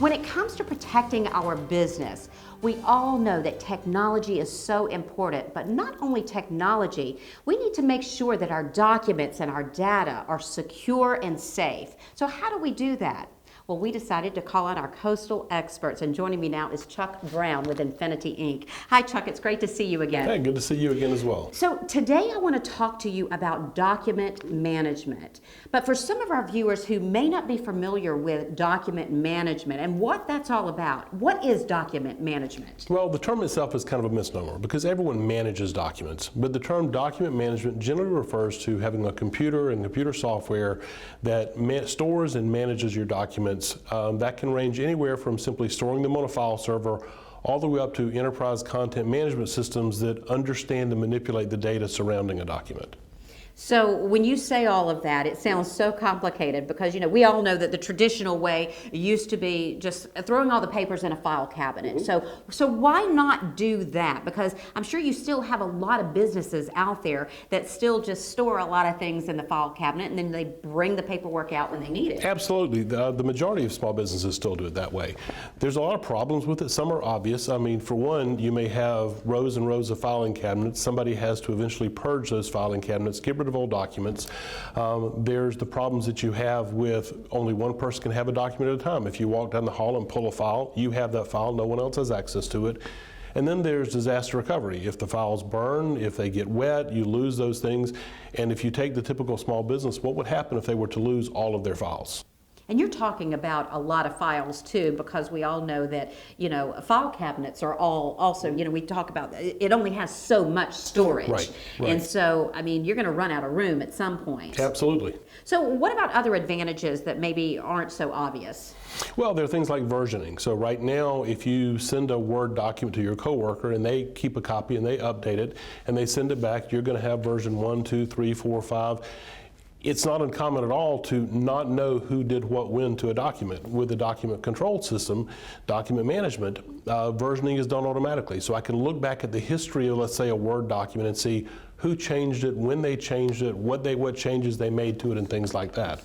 When it comes to protecting our business, we all know that technology is so important, but not only technology, we need to make sure that our documents and our data are secure and safe. So how do we do that? Well, we decided to call out our coastal experts, and joining me now is Chuck Brown with Infinity Inc. Hi, Chuck. It's great to see you again. Hey, good to see you again as well. So today I want to talk to you about document management. But for some of our viewers who may not be familiar with document management and what that's all about, what is document management? Well, the term itself is kind of a misnomer because everyone manages documents, but the term document management generally refers to having a computer and computer software that stores and manages your documents. That can range anywhere from simply storing them on a file server all the way up to enterprise content management systems that understand and manipulate the data surrounding a document. So when you say all of that, it sounds so complicated because, we all know that the traditional way used to be just throwing all the papers in a file cabinet. So why not do that? Because I'm sure you still have a lot of businesses out there that still just store a lot of things in the file cabinet and then they bring the paperwork out when they need it. Absolutely. The majority of small businesses still do it that way. There's a lot of problems with it. Some are obvious. I mean, for one, you may have rows and rows of filing cabinets. Somebody has to eventually purge those filing cabinets, get rid of old documents. There's the problems that you have with only one person can have a document at a time. If you walk down the hall and pull a file, you have that file, no one else has access to it. And then there's disaster recovery. If the files burn, if they get wet, you lose those things. And if you take the typical small business, what would happen if they were to lose all of their files? And you're talking about a lot of files too, because we all know that, file cabinets are all also, we talk about it only has so much storage. Right. And so, you're going to run out of room at some point. Absolutely. So what about other advantages that maybe aren't so obvious? Well, there are things like versioning. So right now, if you send a Word document to your coworker and they keep a copy and they update it and they send it back, you're going to have version 1, 2, 3, 4, 5. It's not uncommon at all to not know who did what when to a document. With the document control system, document management, versioning is done automatically. So I can look back at the history of, let's say, a Word document and see who changed it, when they changed it, what changes they made to it, and things like that.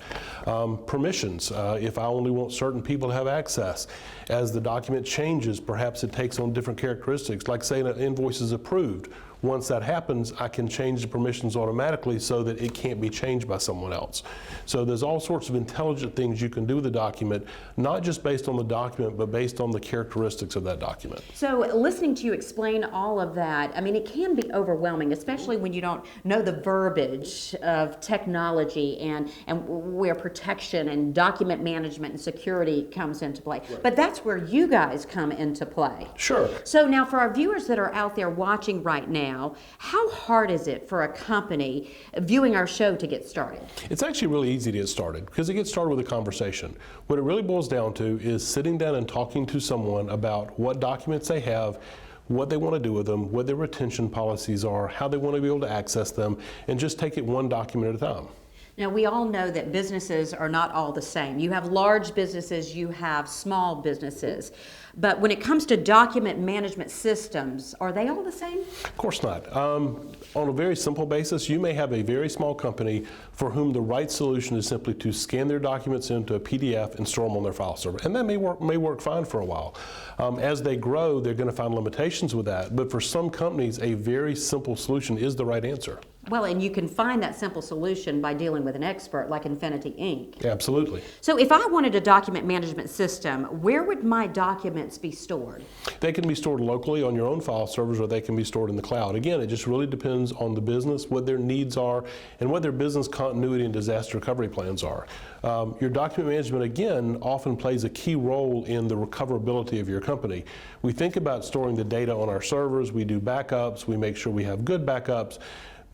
Permissions, if I only want certain people to have access. As the document changes, perhaps it takes on different characteristics, like say an invoice is approved. Once that happens, I can change the permissions automatically so that it can't be changed by someone else. So there's all sorts of intelligent things you can do with the document, not just based on the document, but based on the characteristics of that document. So listening to you explain all of that, it can be overwhelming, especially when you don't know the verbiage of technology and where protection and document management and security comes into play. Right. But that's where you guys come into play. Sure. So now for our viewers that are out there watching right now, how hard is it for a company viewing our show to get started? It's actually really easy to get started because it gets started with a conversation. What it really boils down to is sitting down and talking to someone about what documents they have, what they want to do with them, what their retention policies are, how they want to be able to access them, and just take it one document at a time. Now, we all know that businesses are not all the same. You have large businesses, you have small businesses. But when it comes to document management systems, are they all the same? Of course not. On a very simple basis, you may have a very small company for whom the right solution is simply to scan their documents into a PDF and store them on their file server. And that may work fine for a while. As they grow, they're going to find limitations with that. But for some companies, a very simple solution is the right answer. Well, and you can find that simple solution by dealing with an expert like Infinity Inc. Absolutely. So if I wanted a document management system, where would my documents be stored? They can be stored locally on your own file servers, or they can be stored in the cloud. Again, it just really depends on the business, what their needs are, and what their business continuity and disaster recovery plans are. Your document management, again, often plays a key role in the recoverability of your company. We think about storing the data on our servers, we do backups, we make sure we have good backups.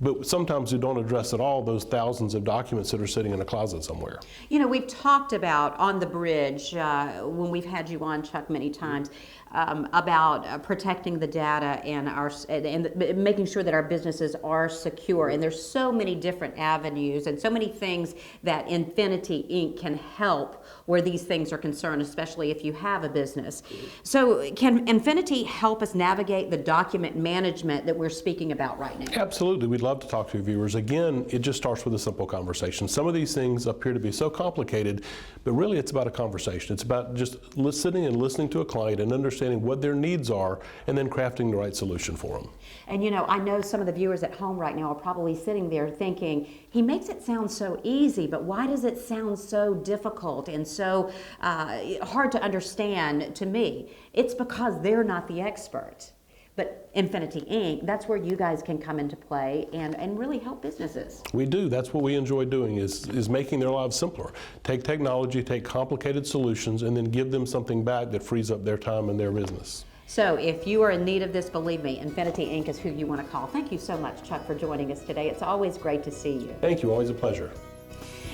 But sometimes we don't address at all those thousands of documents that are sitting in a closet somewhere. We've talked about on the bridge, when we've had you on, Chuck, many times, about protecting the data and making sure that our businesses are secure. And there's so many different avenues and so many things that Infinity Inc. can help where these things are concerned, especially if you have a business. So can Infinity help us navigate the document management that we're speaking about right now? Absolutely. We'd love to talk to your viewers. Again, it just starts with a simple conversation. Some of these things appear to be so complicated, but really it's about a conversation. It's about just sitting and listening to a client and understanding what their needs are and then crafting the right solution for them. And you know, I know some of the viewers at home right now are probably sitting there thinking, he makes it sound so easy, but why does it sound so difficult and so hard to understand to me? It's because they're not the expert. But Infinity Inc., that's where you guys can come into play and really help businesses. We do. That's what we enjoy doing is making their lives simpler. Take technology, take complicated solutions, and then give them something back that frees up their time and their business. So if you are in need of this, believe me, Infinity Inc. is who you want to call. Thank you so much, Chuck, for joining us today. It's always great to see you. Thank you. Always a pleasure.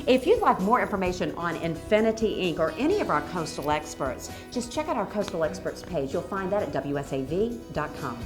If you'd like more information on Infinity Inc. or any of our Coastal Experts, just check out our Coastal Experts page. You'll find that at WSAV.com.